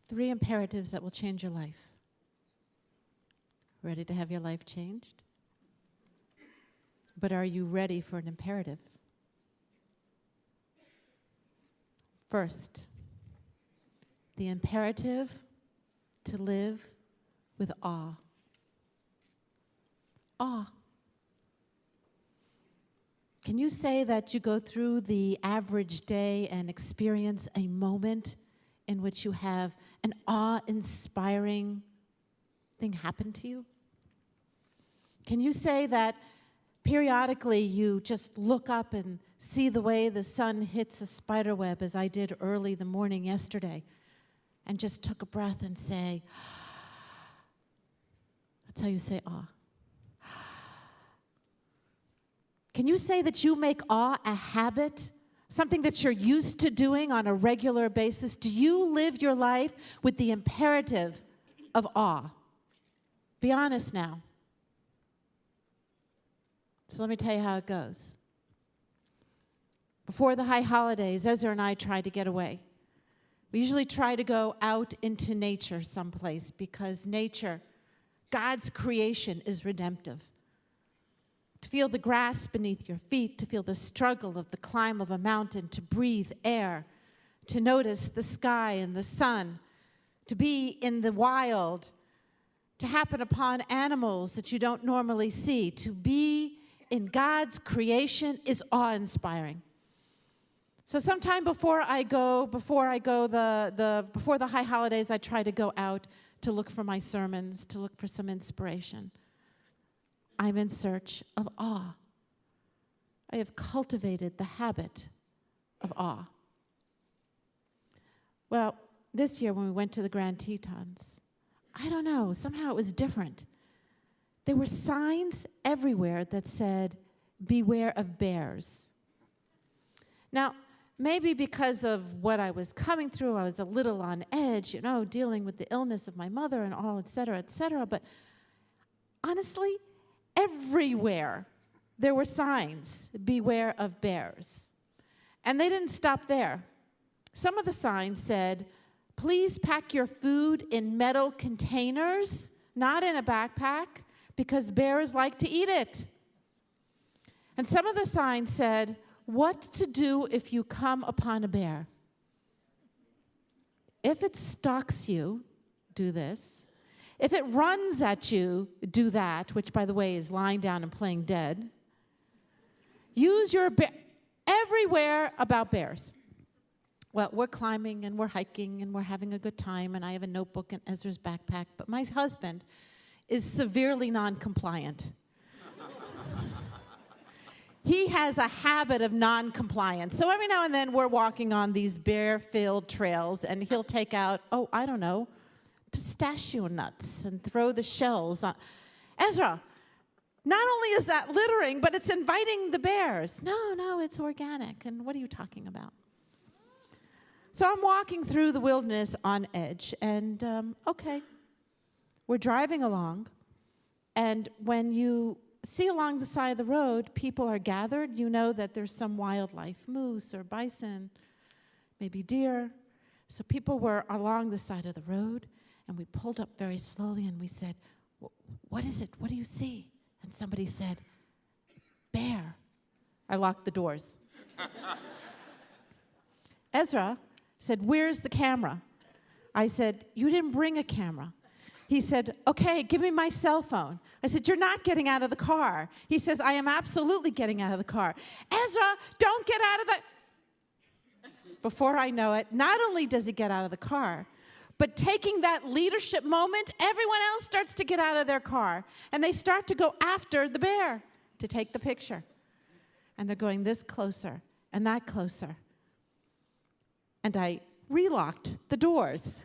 3 imperatives that will change your life. Ready to have your life changed? But are you ready for an imperative? First, the imperative to live with awe. Awe. Can you say that you go through the average day and experience a moment in which you have an awe-inspiring thing happen to you? Can you say that periodically you just look up and see the way the sun hits a spider web, as I did early the morning yesterday, and just took a breath and say, that's how you say awe. Can you say that you make awe a habit, something that you're used to doing on a regular basis? Do you live your life with the imperative of awe? Be honest now. So let me tell you how it goes. Before the high holidays, Ezra and I tried to get away. We usually try to go out into nature someplace because nature, God's creation, is redemptive. To feel the grass beneath your feet, to feel the struggle of the climb of a mountain, to breathe air, to notice the sky and the sun, to be in the wild, to happen upon animals that you don't normally see, to be in God's creation is awe-inspiring. So sometime before the high holidays, I try to go out to look for my sermons, to look for some inspiration. I'm in search of awe. I have cultivated the habit of awe. Well, this year when we went to the Grand Tetons, I don't know, somehow it was different. There were signs everywhere that said, beware of bears. Now, maybe because of what I was coming through, I was a little on edge, dealing with the illness of my mother and all, et cetera, but honestly, everywhere there were signs, beware of bears. And they didn't stop there. Some of the signs said, please pack your food in metal containers, not in a backpack, because bears like to eat it. And some of the signs said, what to do if you come upon a bear. If it stalks you, do this. If it runs at you, do that, which, by the way, is lying down and playing dead. Use your bear everywhere about bears. Well, we're climbing and we're hiking and we're having a good time, and I have a notebook in Ezra's backpack, but my husband is severely non-compliant. He has a habit of non-compliance. So every now and then we're walking on these bear-filled trails, and he'll take out, pistachio nuts and throw the shells on. Ezra, not only is that littering, but it's inviting the bears. No, it's organic. And what are you talking about? So I'm walking through the wilderness on edge, and we're driving along, and when you see along the side of the road, people are gathered, you know that there's some wildlife, moose or bison, maybe deer. So people were along the side of the road, and we pulled up very slowly, and we said, what is it? What do you see? And somebody said, bear. I locked the doors. Ezra said, where's the camera? I said, you didn't bring a camera. He said, okay, give me my cell phone. I said, you're not getting out of the car. He says, I am absolutely getting out of the car. Ezra, don't get out of the... Before I know it, not only does he get out of the car, but taking that leadership moment, everyone else starts to get out of their car, and they start to go after the bear to take the picture. And they're going this closer and that closer. And I relocked the doors.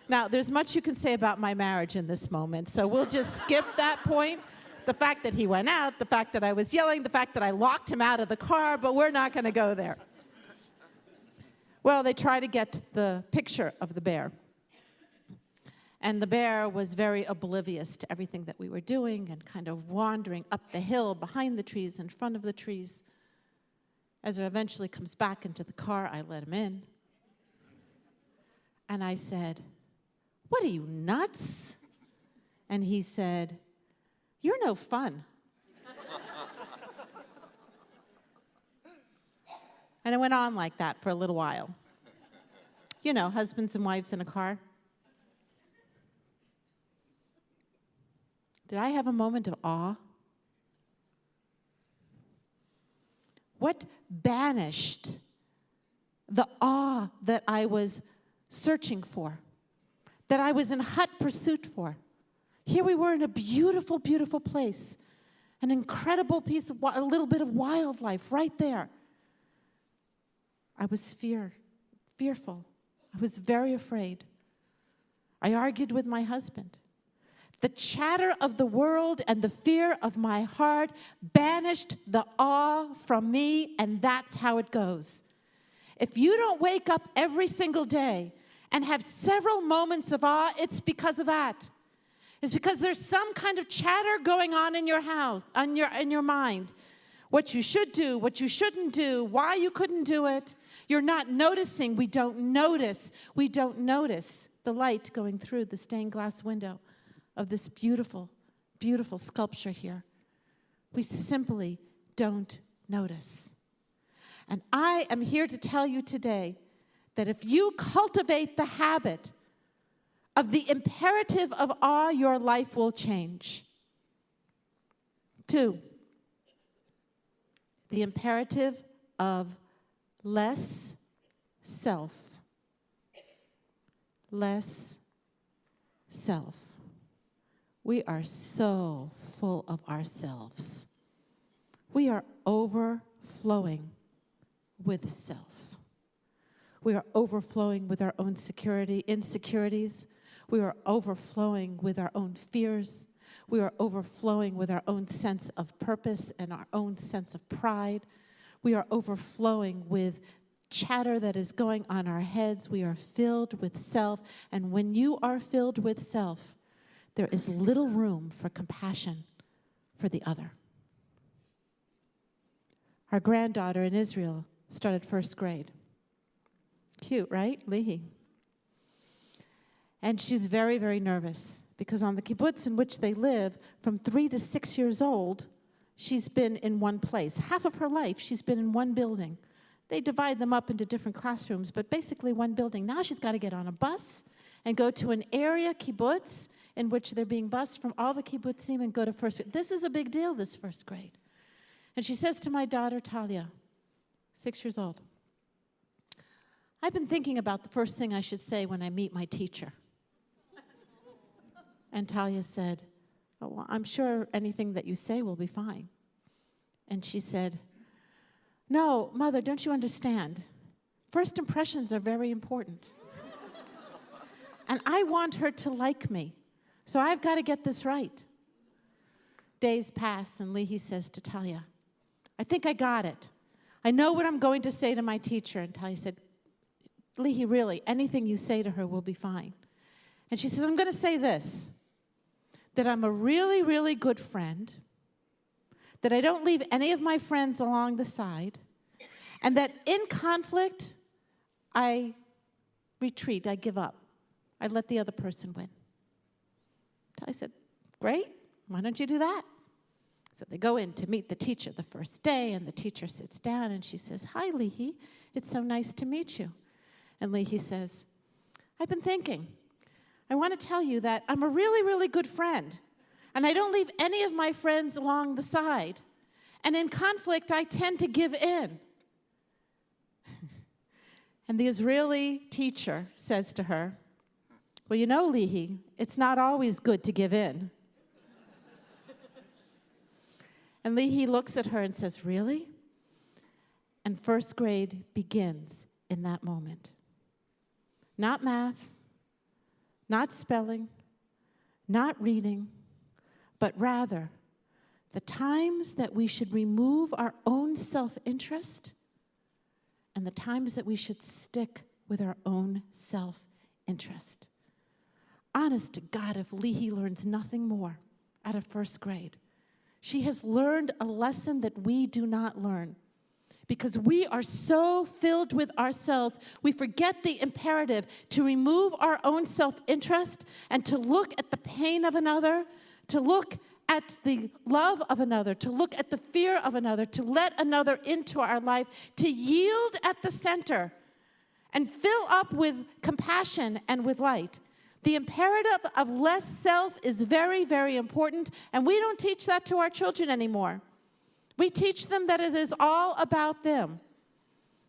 Now, there's much you can say about my marriage in this moment, so we'll just skip that point. The fact that he went out, the fact that I was yelling, the fact that I locked him out of the car, but we're not going to go there. Well, they try to get the picture of the bear. And the bear was very oblivious to everything that we were doing and kind of wandering up the hill behind the trees, in front of the trees. Ezra eventually comes back into the car. I let him in. And I said, "What are you, nuts?" And he said, "You're no fun." And it went on like that for a little while. You know, husbands and wives in a car. Did I have a moment of awe? What banished the awe that I was searching for, that I was in hot pursuit for? Here we were in a beautiful, beautiful place, an incredible piece of, a little bit of wildlife right there. I was fearful. I was very afraid. I argued with my husband. The chatter of the world and the fear of my heart banished the awe from me, and that's how it goes. If you don't wake up every single day and have several moments of awe, it's because of that. It's because there's some kind of chatter going on in your house, in your mind. What you should do, what you shouldn't do, why you couldn't do it. You're not noticing. We don't notice. We don't notice the light going through the stained glass window of this beautiful, beautiful sculpture here. We simply don't notice. And I am here to tell you today that if you cultivate the habit of the imperative of awe, your life will change. 2, the imperative of less self. Less self. We are so full of ourselves. We are overflowing with self. We are overflowing with our own insecurities. We are overflowing with our own fears. We are overflowing with our own sense of purpose and our own sense of pride. We are overflowing with chatter that is going on our heads. We are filled with self. And when you are filled with self, there is little room for compassion for the other. Our granddaughter in Israel started first grade. Cute, right? Lehi. And she's very, very nervous because on the kibbutz in which they live, from 3 to 6 years old, she's been in one place. Half of her life, she's been in one building. They divide them up into different classrooms, but basically one building. Now she's got to get on a bus and go to an area kibbutz in which they're being bused from all the kibbutzim and go to first grade. This is a big deal, this first grade. And she says to my daughter, Talia, 6 years old, "I've been thinking about the first thing I should say when I meet my teacher." And Talia said, "Oh, well, I'm sure anything that you say will be fine." And she said, "No, Mother, don't you understand? First impressions are very important. And I want her to like me. So I've got to get this right." Days pass, and Lehi says to Talia, "I think I got it. I know what I'm going to say to my teacher." And Talia said, "Lehi, really, anything you say to her will be fine." And she says, "I'm going to say this, that I'm a really, really good friend, that I don't leave any of my friends along the side, and that in conflict, I retreat, I give up. I let the other person win." I said, "Great, why don't you do that?" So they go in to meet the teacher the first day, and the teacher sits down, and she says, "Hi, Lehi, it's so nice to meet you." And Lehi says, "I've been thinking. I want to tell you that I'm a really, really good friend, and I don't leave any of my friends along the side. And in conflict, I tend to give in." And the Israeli teacher says to her, "Well, you know, Lehi, it's not always good to give in." And Lehi looks at her and says, "Really?" And first grade begins in that moment. Not math, not spelling, not reading, but rather the times that we should remove our own self-interest and the times that we should stick with our own self-interest. Honest to God, if Lehi learns nothing more out of first grade, she has learned a lesson that we do not learn. Because we are so filled with ourselves, we forget the imperative to remove our own self-interest and to look at the pain of another, to look at the love of another, to look at the fear of another, to let another into our life, to yield at the center and fill up with compassion and with light. The imperative of less self is very, very important, and we don't teach that to our children anymore. We teach them that it is all about them,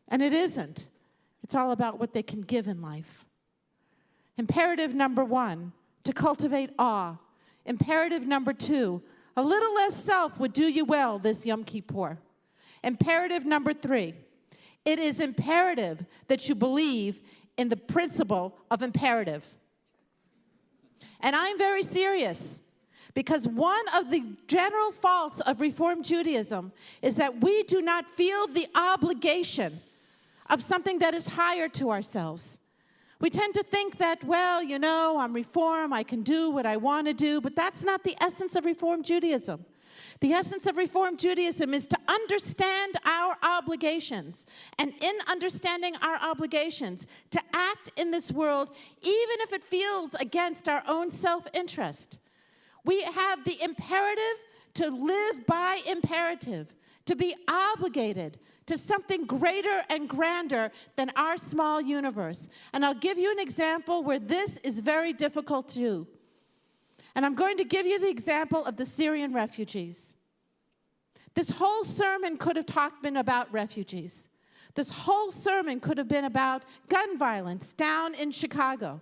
and it isn't. It's all about what they can give in life. Imperative number 1, to cultivate awe. Imperative number 2, a little less self would do you well this Yom Kippur. Imperative number 3, it is imperative that you believe in the principle of imperative. And I'm very serious, because one of the general faults of Reform Judaism is that we do not feel the obligation of something that is higher to ourselves. We tend to think that, well, you know, I'm Reform, I can do what I want to do, but that's not the essence of Reform Judaism. The essence of Reform Judaism is to understand our obligations, and in understanding our obligations, to act in this world, even if it feels against our own self-interest. We have the imperative to live by imperative, to be obligated to something greater and grander than our small universe. And I'll give you an example where this is very difficult to do. And I'm going to give you the example of the Syrian refugees. This whole sermon could have been about refugees. This whole sermon could have been about gun violence down in Chicago.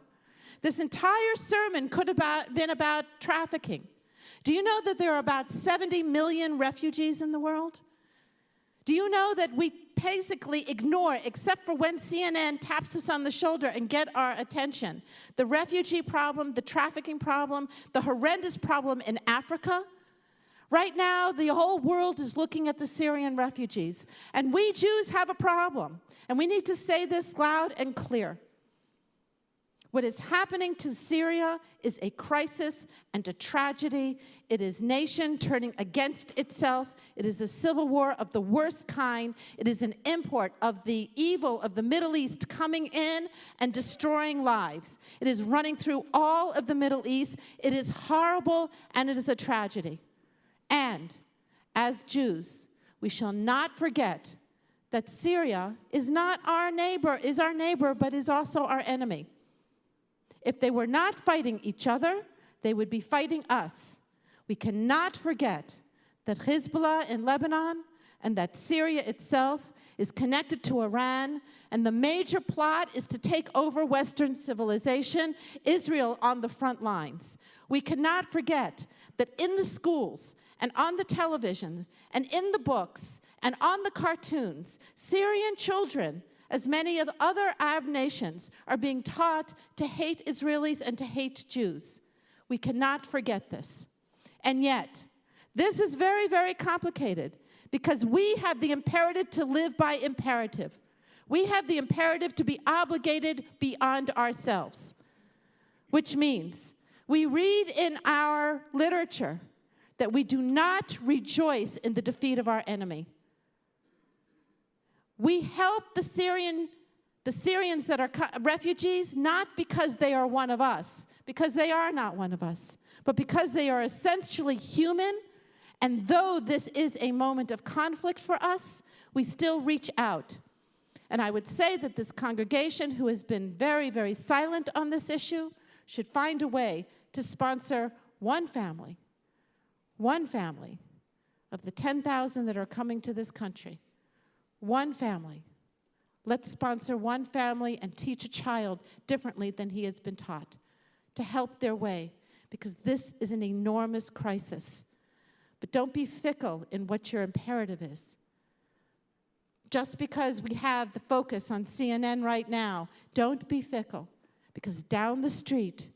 This entire sermon could have been about trafficking. Do you know that there are about 70 million refugees in the world? Do you know that we basically ignore, except for when CNN taps us on the shoulder and get our attention, the refugee problem, the trafficking problem, the horrendous problem in Africa? Right now, the whole world is looking at the Syrian refugees. And we Jews have a problem. And we need to say this loud and clear. What is happening to Syria is a crisis and a tragedy. It is nation turning against itself. It is a civil war of the worst kind. It is an import of the evil of the Middle East coming in and destroying lives. It is running through all of the Middle East. It is horrible, and it is a tragedy. And as Jews, we shall not forget that Syria is not our neighbor, but is also our enemy. If they were not fighting each other, they would be fighting us. We cannot forget that Hezbollah in Lebanon and that Syria itself is connected to Iran, and the major plot is to take over Western civilization, Israel on the front lines. We cannot forget that in the schools and on the television and in the books and on the cartoons, Syrian children, as many of the other Arab nations, are being taught to hate Israelis and to hate Jews. We cannot forget this. And yet, this is very, very complicated, because we have the imperative to live by imperative. We have the imperative to be obligated beyond ourselves, which means we read in our literature that we do not rejoice in the defeat of our enemy. We help the Syrians that are refugees not because they are one of us, because they are not one of us, but because they are essentially human. And though this is a moment of conflict for us, we still reach out. And I would say that this congregation, who has been very, very silent on this issue, should find a way to sponsor one family of the 10,000 that are coming to this country. One family. Let's sponsor one family and teach a child differently than he has been taught, to help their way, because this is an enormous crisis. But don't be fickle in what your imperative is. Just because we have the focus on CNN right now, don't be fickle, because down the street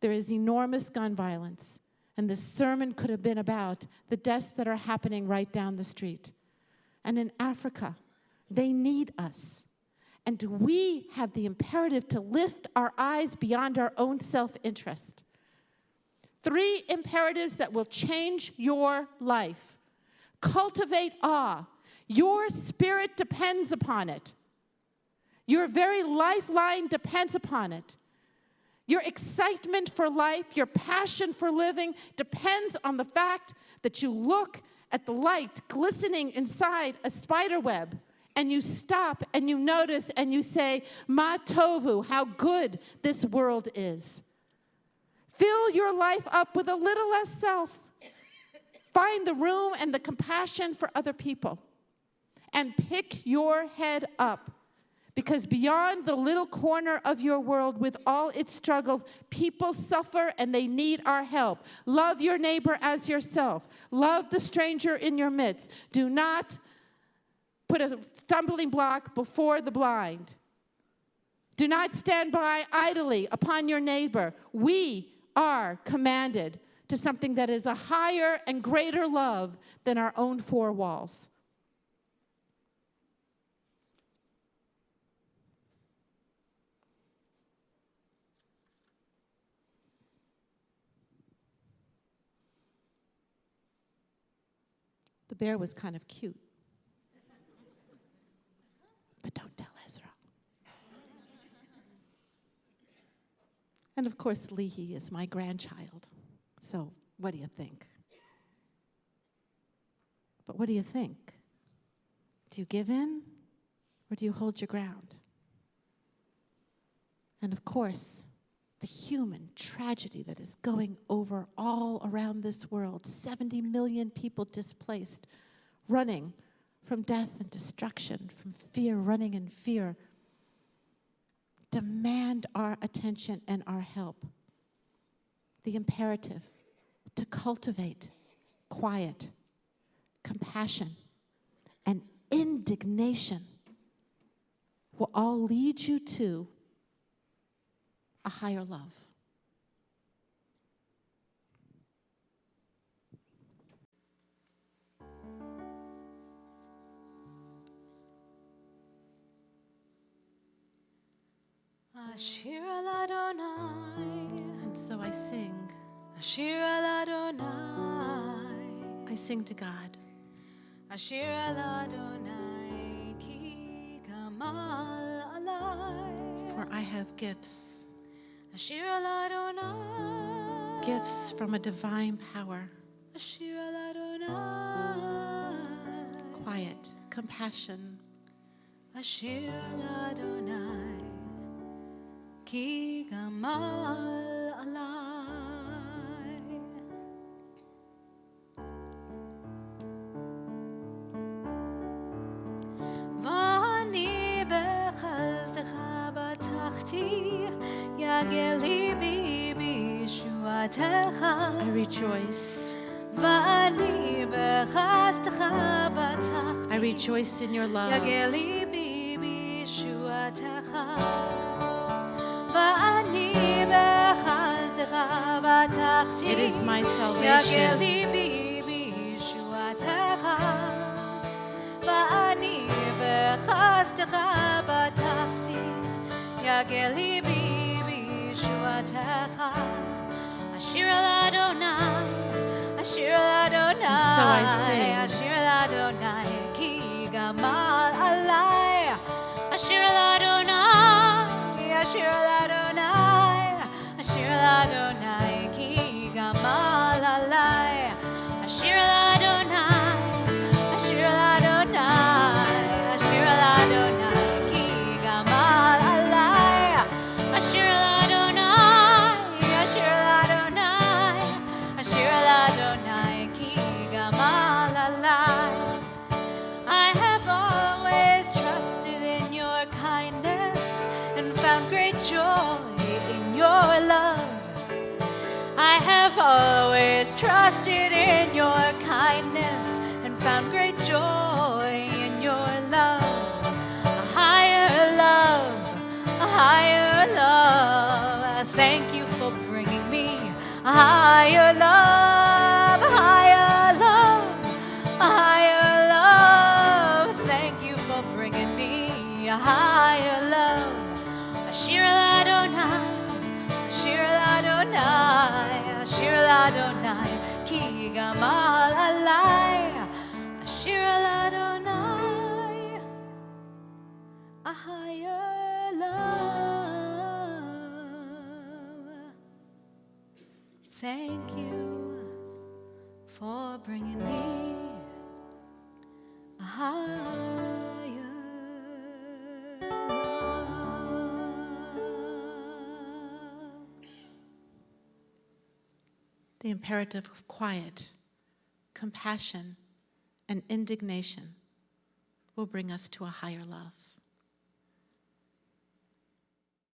there is enormous gun violence, and this sermon could have been about the deaths that are happening right down the street. And in Africa, they need us. And we have the imperative to lift our eyes beyond our own self-interest. 3 imperatives that will change your life. Cultivate awe. Your spirit depends upon it. Your very lifeline depends upon it. Your excitement for life, your passion for living depends on the fact that you look at the light glistening inside a spider web, and you stop and you notice and you say, Ma tovu, how good this world is. Fill your life up with a little less self. Find the room and the compassion for other people. And pick your head up. Because beyond the little corner of your world with all its struggles, people suffer and they need our help. Love your neighbor as yourself. Love the stranger in your midst. Do not put a stumbling block before the blind. Do not stand by idly upon your neighbor. We are commanded to something that is a higher and greater love than our own four walls. The bear was kind of cute. But don't tell Ezra. And of course, Lehi is my grandchild. So what do you think? But what do you think? Do you give in or do you hold your ground? And of course, the human tragedy that is going over all around this world. 70 million people displaced, running from death and destruction, from fear, running in fear, demand our attention and our help. The imperative to cultivate quiet, compassion, and indignation will all lead you to a higher love. Ashir al Adonai, And so I sing. Ashir al Adonai, I sing to God. Ashir al Adonai, ki gamal alai. For I have gifts. Ashir al Adonai, Gifts from a divine power. Ashir al Adonai, Quiet, compassion, Ashir al Adonai, ki gamal alai. Vani bechazdecha batachti, yagel libi bishuatecha. I rejoice. Vani bechazdecha batachti, I rejoice in your love. yagel libi bishuatecha. Vani bechazdecha batachti, It is my yagel salvation. libi bishuatecha. Vani bechazdecha batachti, yagel libi bishuatecha. Ashir al Adonai, Ashir al Adonai, And so I sing. Ashir al Adonai, ki gamal alai. Ashir al Adonai, Ashir al Adonai, Ashir al Adonai, ki gamal alai. Ashir al Adonai, Ashir al Adonai, Ashir al Adonai, ki gamal alai. Ashir al Adonai, Ashir al Adonai, Ashir al Adonai, ki gamal alai. I have always trusted in your kindness and found great joy in your love. I have always trusted in your kindness and found great joy in your love. A higher love, a higher love. Thank you for bringing me a higher love, a higher love, a higher love. Thank you for bringing me a higher love. Ashir al Adonai, Ashir al Adonai, Ashir al Adonai, ki gamal alai. Ashir al Adonai. higher love. Thank you for bringing me a higher love. The imperative of quiet, compassion, and indignation will bring us to a higher love.